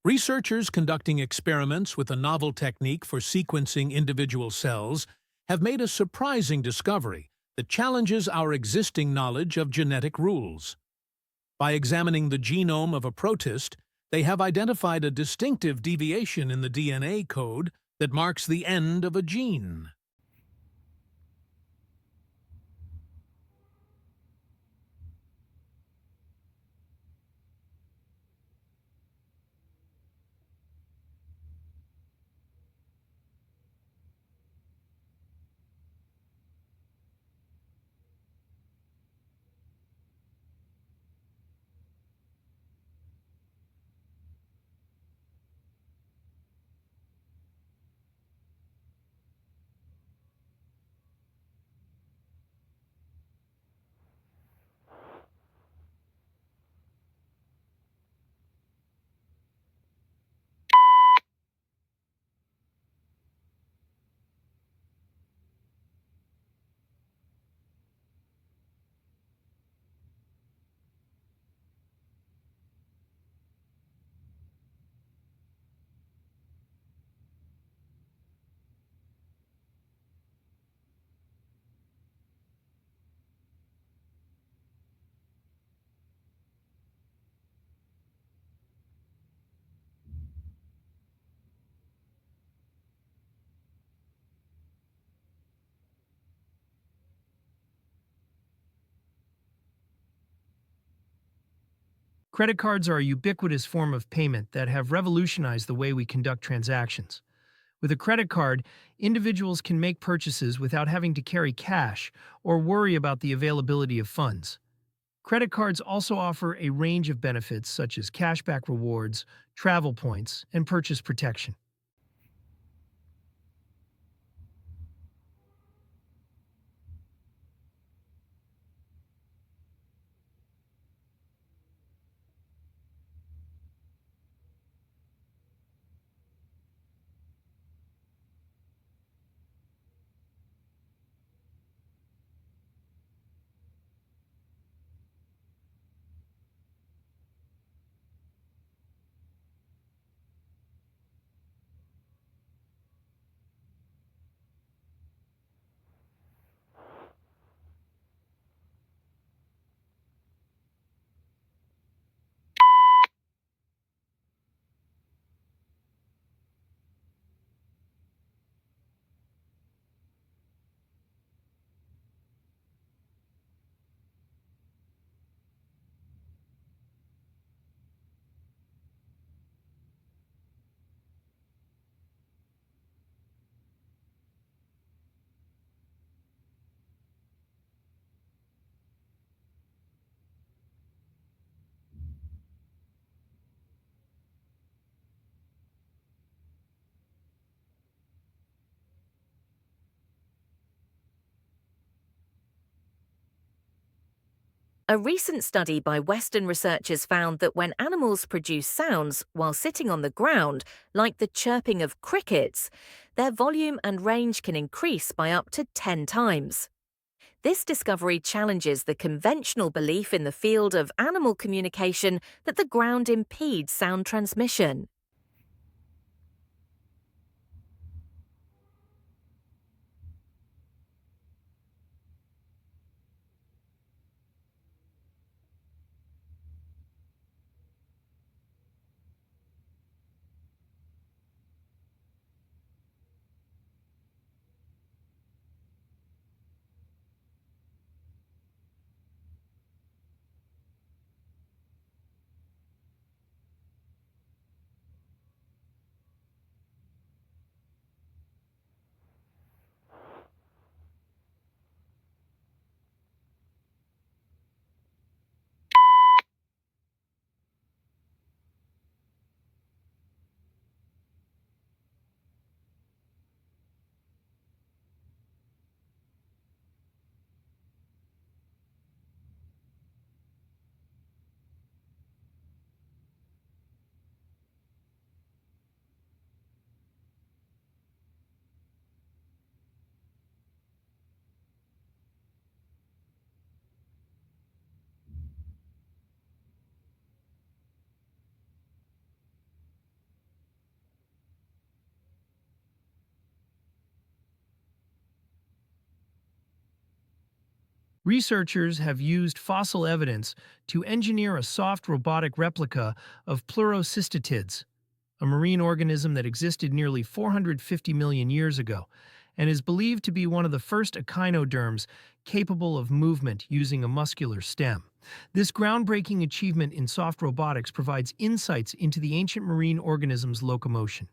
Researchers conducting experiments with a novel technique for sequencing individual cells have made a surprising discovery that challenges our existing knowledge of genetic rules. By examining the genome of a protist, they have identified a distinctive deviation in the DNA code that marks the end of a gene. Credit cards are a ubiquitous form of payment that have revolutionized the way we conduct transactions. With a credit card, individuals can make purchases without having to carry cash or worry about the availability of funds. Credit cards also offer a range of benefits such as cashback rewards, travel points, and purchase protection. A recent study by Western researchers found that when animals produce sounds while sitting on the ground, like the chirping of crickets, their volume and range can increase by up to 10 times. This discovery challenges the conventional belief in the field of animal communication that the ground impedes sound transmission. Researchers have used fossil evidence to engineer a soft robotic replica of pleurocystitids, a marine organism that existed nearly 450 million years ago and is believed to be one of the first echinoderms capable of movement using a muscular stem. This groundbreaking achievement in soft robotics provides insights into the ancient marine organism's locomotion.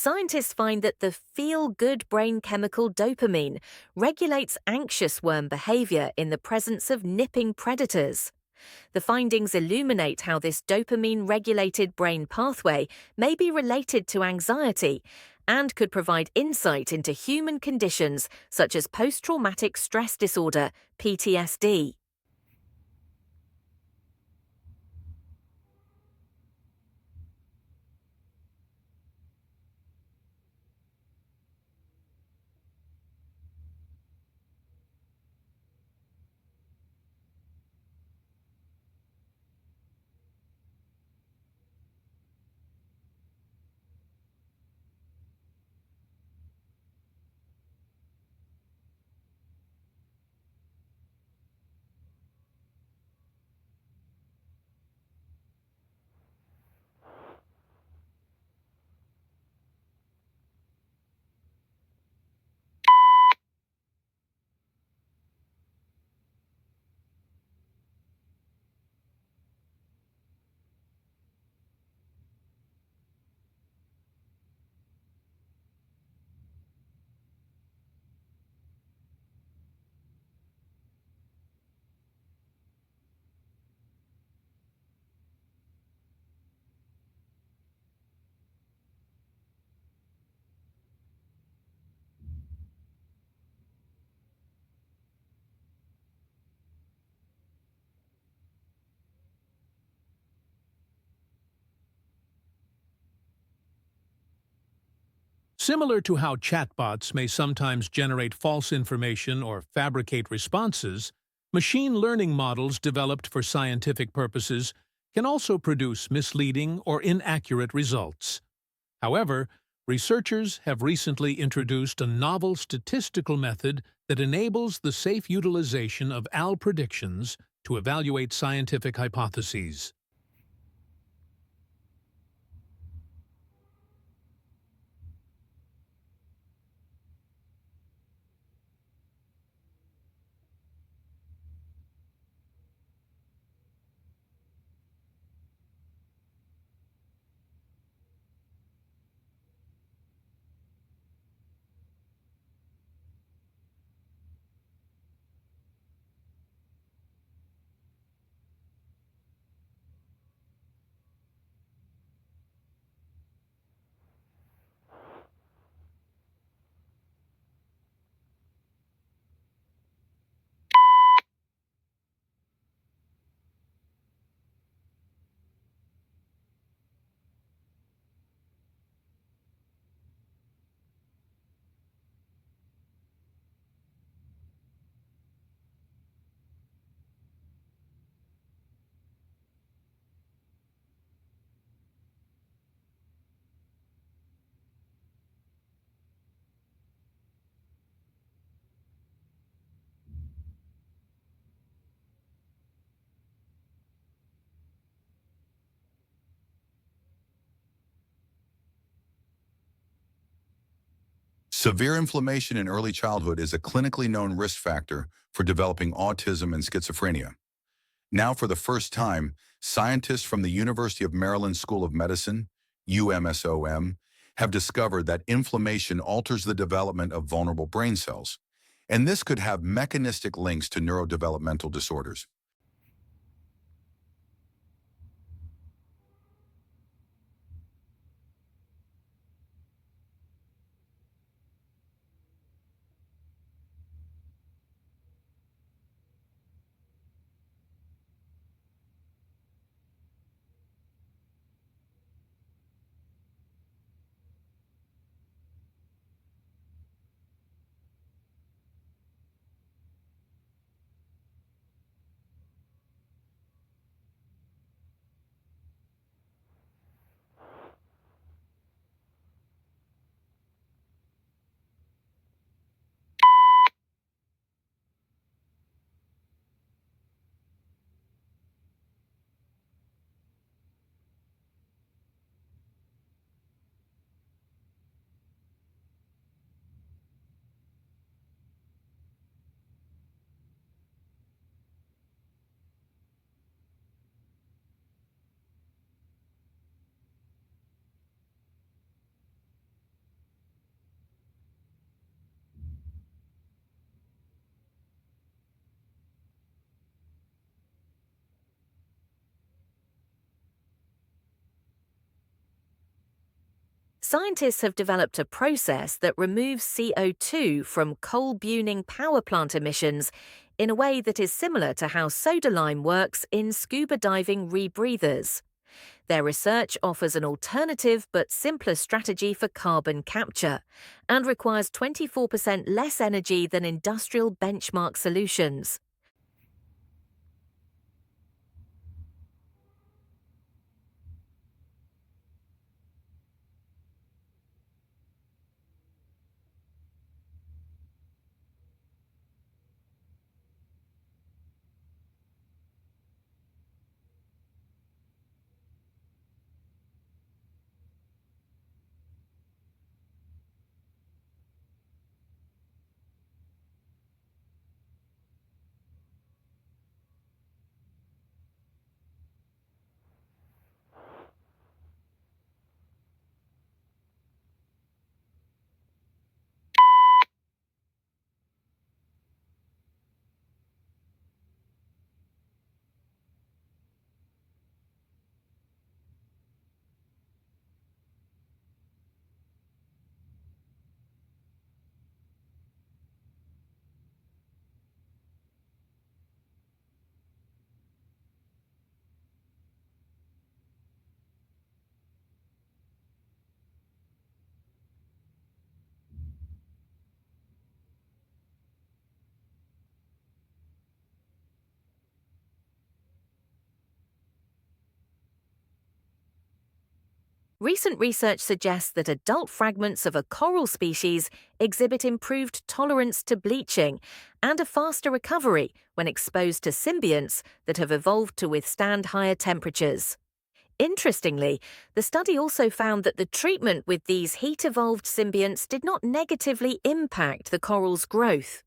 Scientists find that the feel-good brain chemical dopamine regulates anxious worm behavior in the presence of nipping predators. The findings illuminate how this dopamine-regulated brain pathway may be related to anxiety and could provide insight into human conditions such as post-traumatic stress disorder, PTSD. Similar to how chatbots may sometimes generate false information or fabricate responses, machine learning models developed for scientific purposes can also produce misleading or inaccurate results. However, researchers have recently introduced a novel statistical method that enables the safe utilization of AL predictions to evaluate scientific hypotheses. Severe inflammation in early childhood is a clinically known risk factor for developing autism and schizophrenia. Now, for the first time, scientists from the University of Maryland School of Medicine, UMSOM, have discovered that inflammation alters the development of vulnerable brain cells, and this could have mechanistic links to neurodevelopmental disorders. Scientists have developed a process that removes CO2 from coal-burning power plant emissions in a way that is similar to how soda lime works in scuba diving rebreathers. Their research offers an alternative but simpler strategy for carbon capture and requires 24% less energy than industrial benchmark solutions. Recent research suggests that adult fragments of a coral species exhibit improved tolerance to bleaching and a faster recovery when exposed to symbionts that have evolved to withstand higher temperatures. Interestingly, the study also found that the treatment with these heat-evolved symbionts did not negatively impact the coral's growth.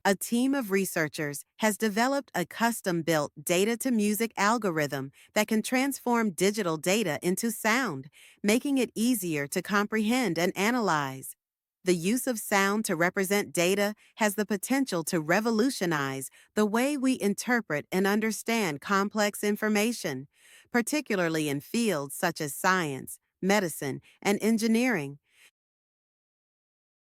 A team of researchers has developed a custom-built data-to-music algorithm that can transform digital data into sound, making it easier to comprehend and analyze. The use of sound to represent data has the potential to revolutionize the way we interpret and understand complex information, particularly in fields such as science, medicine, and engineering.